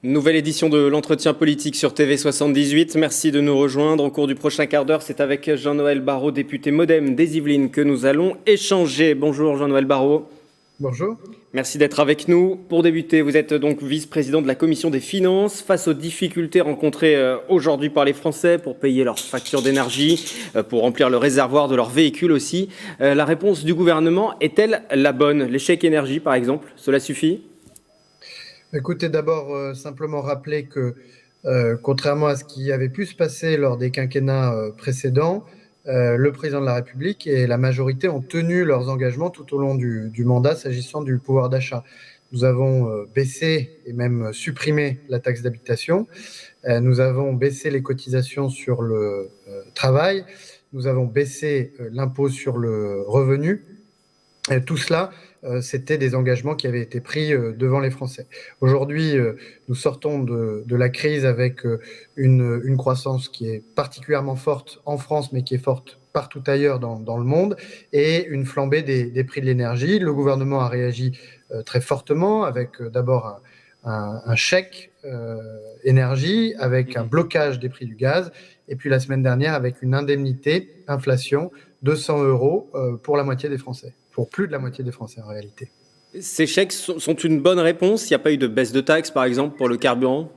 Nouvelle édition de l'entretien politique sur TV78. Merci de nous rejoindre. Au cours du prochain quart d'heure, c'est avec Jean-Noël Barrot, député MoDem des Yvelines, que nous allons échanger. Bonjour Jean-Noël Barrot. Bonjour. Merci d'être avec nous. Pour débuter, vous êtes donc vice-président de la Commission des Finances. Face aux difficultés rencontrées aujourd'hui par les Français pour payer leurs factures d'énergie, pour remplir le réservoir de leurs véhicules aussi, la réponse du gouvernement est-elle la bonne? Les chèques énergie, par exemple, cela suffit? Écoutez, d'abord, simplement rappeler que, contrairement à ce qui avait pu se passer lors des quinquennats précédents, le président de la République et la majorité ont tenu leurs engagements tout au long du mandat s'agissant du pouvoir d'achat. Nous avons baissé et même supprimé la taxe d'habitation, nous avons baissé les cotisations sur le travail, nous avons baissé l'impôt sur le revenu. Tout cela, c'était des engagements qui avaient été pris devant les Français. Aujourd'hui, nous sortons de la crise avec une croissance qui est particulièrement forte en France, mais qui est forte partout ailleurs dans le monde, et une flambée des prix de l'énergie. Le gouvernement a réagi très fortement avec d'abord un chèque énergie, avec un blocage des prix du gaz, et puis la semaine dernière avec une indemnité inflation 200 € pour la moitié des Français. Pour plus de la moitié des Français en réalité. Ces chèques sont une bonne réponse? Il n'y a pas eu de baisse de taxes, par exemple, pour le carburant?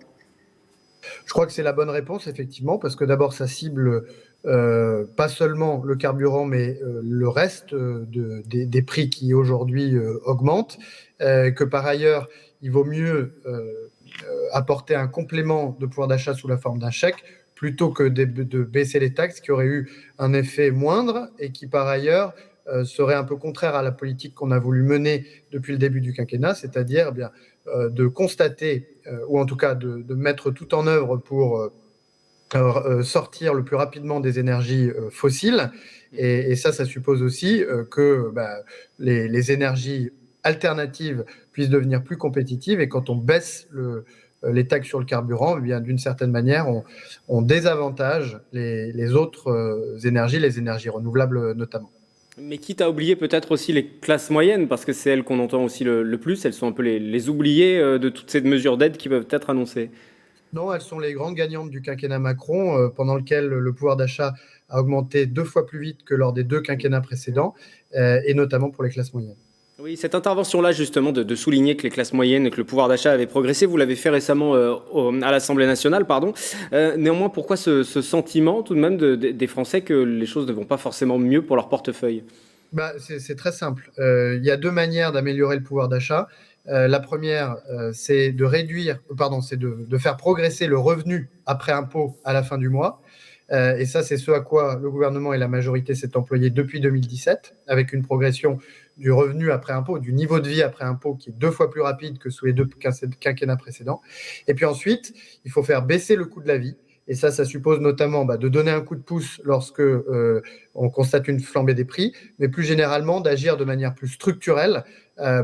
Je crois que c'est la bonne réponse, effectivement, parce que d'abord, ça cible pas seulement le carburant, mais le reste des prix qui aujourd'hui augmentent, que par ailleurs, il vaut mieux apporter un complément de pouvoir d'achat sous la forme d'un chèque, plutôt que de baisser les taxes, qui aurait eu un effet moindre et qui, par ailleurs, serait un peu contraire à la politique qu'on a voulu mener depuis le début du quinquennat, c'est-à-dire de constater, ou en tout cas de mettre tout en œuvre pour sortir le plus rapidement des énergies fossiles. Et ça suppose aussi que les énergies alternatives puissent devenir plus compétitives. Et quand on baisse les taxes sur le carburant, eh bien, d'une certaine manière, on désavantage les autres énergies, les énergies renouvelables notamment. Mais quitte à oublier peut-être aussi les classes moyennes, parce que c'est elles qu'on entend aussi le plus, elles sont un peu les oubliées de toutes ces mesures d'aide qui peuvent être annoncées. Non, elles sont les grandes gagnantes du quinquennat Macron, pendant lequel le pouvoir d'achat a augmenté 2 fois plus vite que lors des 2 quinquennats précédents, et notamment pour les classes moyennes. Oui, cette intervention-là, justement, de souligner que les classes moyennes et que le pouvoir d'achat avait progressé, vous l'avez fait récemment à l'Assemblée nationale, pardon. Néanmoins, pourquoi ce sentiment tout de même des Français que les choses ne vont pas forcément mieux pour leur portefeuille? C'est très simple. Il y a 2 manières d'améliorer le pouvoir d'achat. La première, c'est de faire progresser le revenu après impôt à la fin du mois. Et ça, c'est ce à quoi le gouvernement et la majorité s'est employé depuis 2017, avec une progression du revenu après impôt, du niveau de vie après impôt, qui est 2 fois plus rapide que sous les 2 quinquennats précédents. Et puis ensuite, il faut faire baisser le coût de la vie. Et ça suppose notamment de donner un coup de pouce lorsque on constate une flambée des prix, mais plus généralement d'agir de manière plus structurelle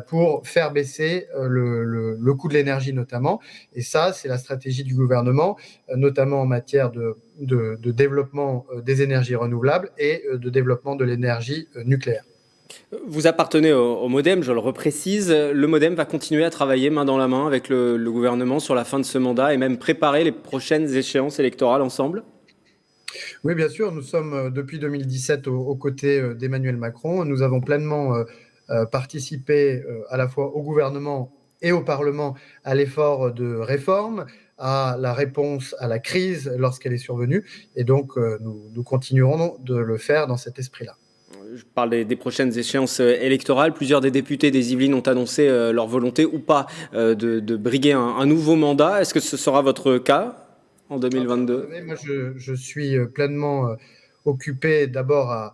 pour faire baisser le coût de l'énergie notamment. Et ça, c'est la stratégie du gouvernement, notamment en matière de développement des énergies renouvelables et de développement de l'énergie nucléaire. Vous appartenez au MoDem, je le reprécise. Le MoDem va continuer à travailler main dans la main avec le gouvernement sur la fin de ce mandat et même préparer les prochaines échéances électorales ensemble? Oui, bien sûr, nous sommes depuis 2017 aux côtés d'Emmanuel Macron. Nous avons pleinement participé à la fois au gouvernement et au Parlement à l'effort de réforme, à la réponse à la crise lorsqu'elle est survenue. Et donc, nous continuerons de le faire dans cet esprit-là. Je parle des prochaines échéances électorales. Plusieurs des députés des Yvelines ont annoncé leur volonté ou pas de briguer un nouveau mandat. Est-ce que ce sera votre cas en Vous 2022? savez, moi, je suis pleinement occupé d'abord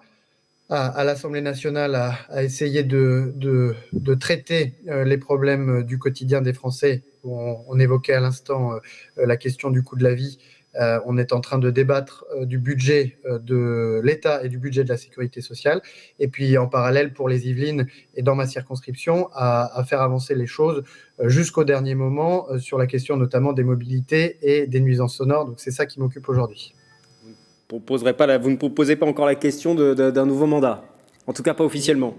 à l'Assemblée nationale à essayer de traiter les problèmes du quotidien des Français. On évoquait à l'instant la question du coût de la vie. On est en train de débattre du budget de l'État et du budget de la sécurité sociale. Et puis en parallèle, pour les Yvelines et dans ma circonscription, à faire avancer les choses jusqu'au dernier moment sur la question notamment des mobilités et des nuisances sonores. Donc c'est ça qui m'occupe aujourd'hui. Vous ne proposez pas encore la question d'un nouveau mandat, en tout cas pas officiellement.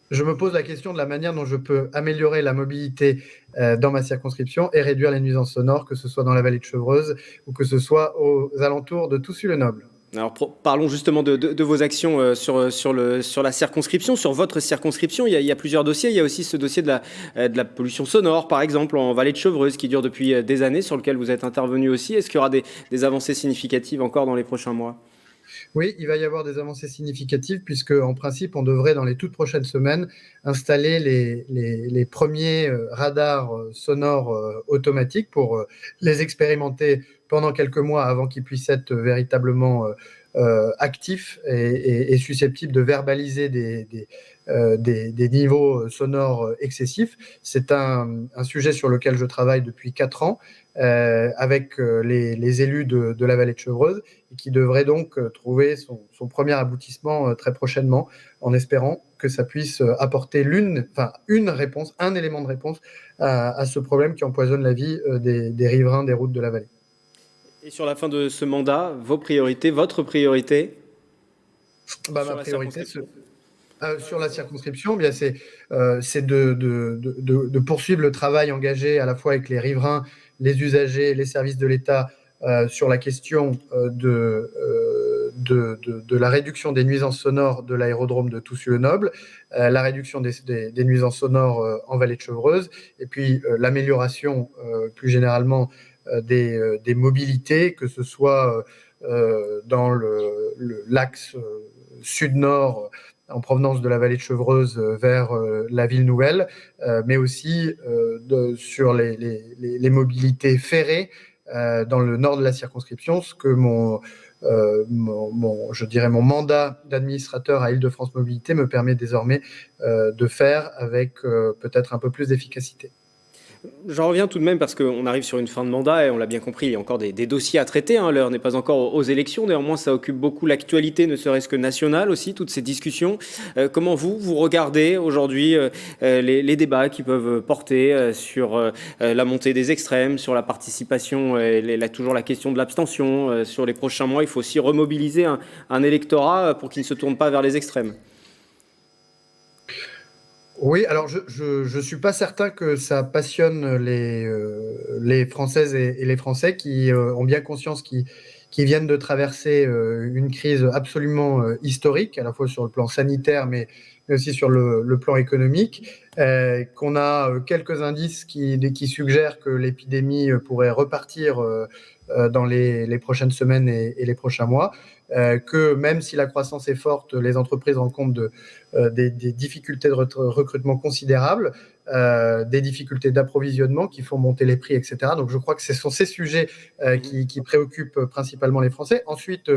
Je me pose la question de la manière dont je peux améliorer la mobilité dans ma circonscription et réduire les nuisances sonores, que ce soit dans la vallée de Chevreuse ou que ce soit aux alentours de Toussus-le-Noble. Alors parlons justement de vos actions sur la circonscription, sur votre circonscription. Il y a plusieurs dossiers. Il y a aussi ce dossier de la pollution sonore, par exemple, en vallée de Chevreuse, qui dure depuis des années, sur lequel vous êtes intervenu aussi. Est-ce qu'il y aura des avancées significatives encore dans les prochains mois? Oui, il va y avoir des avancées significatives puisque, en principe, on devrait, dans les toutes prochaines semaines, installer les premiers radars sonores automatiques pour les expérimenter pendant quelques mois avant qu'ils puissent être véritablement actifs et susceptibles de verbaliser des niveaux sonores excessifs. C'est un sujet sur lequel je travaille depuis 4 ans avec les élus de la vallée de Chevreuse et qui devrait donc trouver son premier aboutissement très prochainement, en espérant que ça puisse apporter une réponse, un élément de réponse à ce problème qui empoisonne la vie des riverains des routes de la vallée. Et sur la fin de ce mandat, vos priorités, votre priorité sur Ma la priorité, circonscription? sur la circonscription, eh bien c'est de poursuivre le travail engagé à la fois avec les riverains, les usagers, les services de l'État sur la question de la réduction des nuisances sonores de l'aérodrome de Toussus-le-Noble, la réduction des nuisances sonores en vallée de Chevreuse, et puis l'amélioration plus généralement des mobilités, que ce soit dans l'axe sud-nord en provenance de la vallée de Chevreuse vers la ville nouvelle, mais aussi sur les mobilités ferrées dans le nord de la circonscription, ce que je dirais mon mandat d'administrateur à Île-de-France Mobilité me permet désormais de faire avec peut-être un peu plus d'efficacité. J'en reviens tout de même parce qu'on arrive sur une fin de mandat et on l'a bien compris, il y a encore des dossiers à traiter. Hein, l'heure n'est pas encore aux élections. Néanmoins, ça occupe beaucoup l'actualité, ne serait-ce que nationale aussi, toutes ces discussions. Comment vous regardez aujourd'hui les débats qui peuvent porter sur la montée des extrêmes, sur la participation, toujours la question de l'abstention. Sur les prochains mois, il faut aussi remobiliser un électorat pour qu'il ne se tourne pas vers les extrêmes. Oui, alors je suis pas certain que ça passionne les Françaises et les Français qui ont bien conscience qui viennent de traverser une crise absolument historique, à la fois sur le plan sanitaire, mais aussi sur le plan économique, qu'on a quelques indices qui suggèrent que l'épidémie pourrait repartir dans les prochaines semaines et les prochains mois, que même si la croissance est forte, les entreprises rencontrent des difficultés de recrutement considérables, des difficultés d'approvisionnement qui font monter les prix, etc. Donc je crois que ce sont ces sujets qui préoccupent principalement les Français. Ensuite,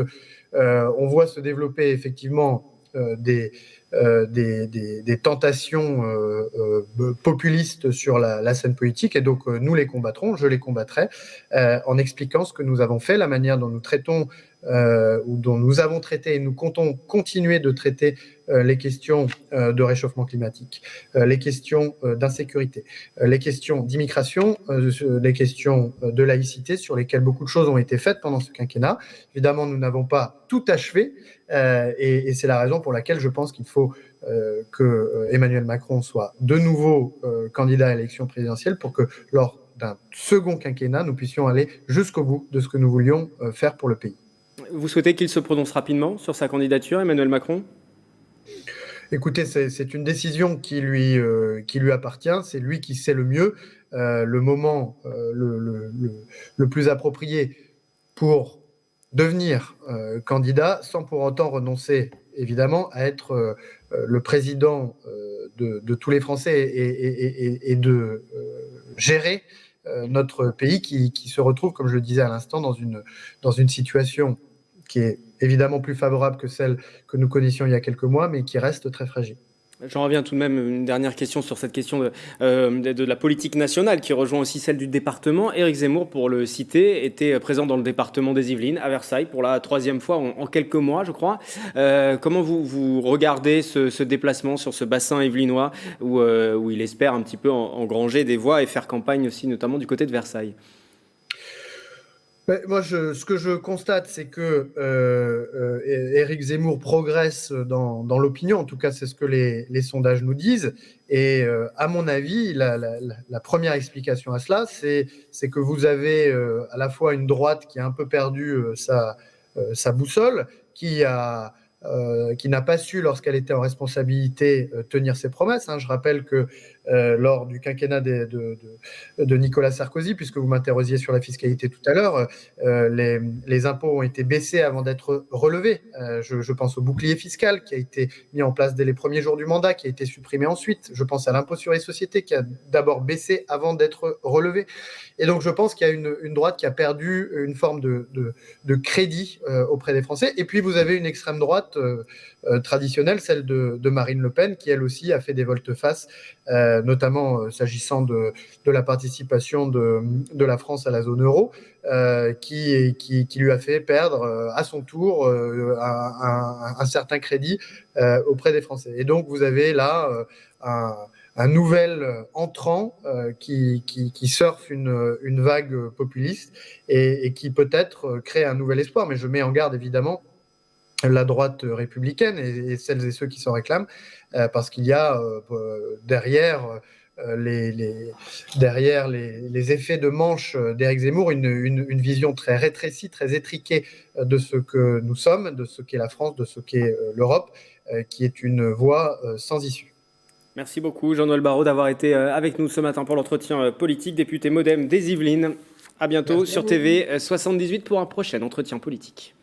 on voit se développer effectivement des tentations populistes sur la scène politique, et donc nous les combattrons, je les combattrai, en expliquant ce que nous avons fait, la manière dont nous traitons ou dont nous avons traité et nous comptons continuer de traiter les questions de réchauffement climatique, les questions d'insécurité, les questions d'immigration, les questions de laïcité, sur lesquelles beaucoup de choses ont été faites pendant ce quinquennat. Évidemment, nous n'avons pas tout achevé, et c'est la raison pour laquelle je pense qu'il faut que Emmanuel Macron soit de nouveau candidat à l'élection présidentielle pour que lors d'un second quinquennat, nous puissions aller jusqu'au bout de ce que nous voulions faire pour le pays. Vous souhaitez qu'il se prononce rapidement sur sa candidature, Emmanuel Macron? Écoutez, c'est une décision qui lui appartient, c'est lui qui sait le mieux le moment le plus approprié pour devenir candidat, sans pour autant renoncer évidemment à être le président de tous les Français et de gérer notre pays qui se retrouve, comme je le disais à l'instant, dans une situation qui est évidemment plus favorable que celle que nous connaissions il y a quelques mois, mais qui reste très fragile. J'en reviens tout de même une dernière question sur cette question de la politique nationale qui rejoint aussi celle du département. Éric Zemmour, pour le citer, était présent dans le département des Yvelines, à Versailles, pour la 3e fois en quelques mois, je crois. Comment vous regardez ce déplacement sur ce bassin yvelinois où il espère un petit peu engranger des voix et faire campagne aussi, notamment du côté de Versailles? Moi, ce que je constate, c'est que Éric Zemmour progresse dans l'opinion. En tout cas, c'est ce que les sondages nous disent. Et à mon avis, la première explication à cela, c'est que vous avez à la fois une droite qui a un peu perdu sa boussole, qui n'a pas su, lorsqu'elle était en responsabilité, tenir ses promesses. Hein. Je rappelle que lors du quinquennat de Nicolas Sarkozy, puisque vous m'interrosiez sur la fiscalité tout à l'heure, les impôts ont été baissés avant d'être relevés. Je pense au bouclier fiscal qui a été mis en place dès les premiers jours du mandat, qui a été supprimé ensuite. Je pense à l'impôt sur les sociétés qui a d'abord baissé avant d'être relevé. Et donc je pense qu'il y a une droite qui a perdu une forme de crédit auprès des Français. Et puis vous avez une extrême droite traditionnelle, celle de Marine Le Pen, qui elle aussi a fait des volte-face, notamment s'agissant de la participation de la France à la zone euro, qui lui a fait perdre à son tour un certain crédit auprès des Français. Et donc vous avez là un nouvel entrant qui surfe une vague populiste et qui peut-être crée un nouvel espoir. Mais je mets en garde évidemment la droite républicaine et celles et ceux qui s'en réclament, parce qu'il y a derrière les effets de manche d'Éric Zemmour une vision très rétrécie, très étriquée de ce que nous sommes, de ce qu'est la France, de ce qu'est l'Europe, qui est une voie sans issue. Merci beaucoup Jean-Noël Barrot d'avoir été avec nous ce matin pour l'entretien politique, député MoDem des Yvelines. À bientôt Merci à sur vous. TV 78 pour un prochain entretien politique.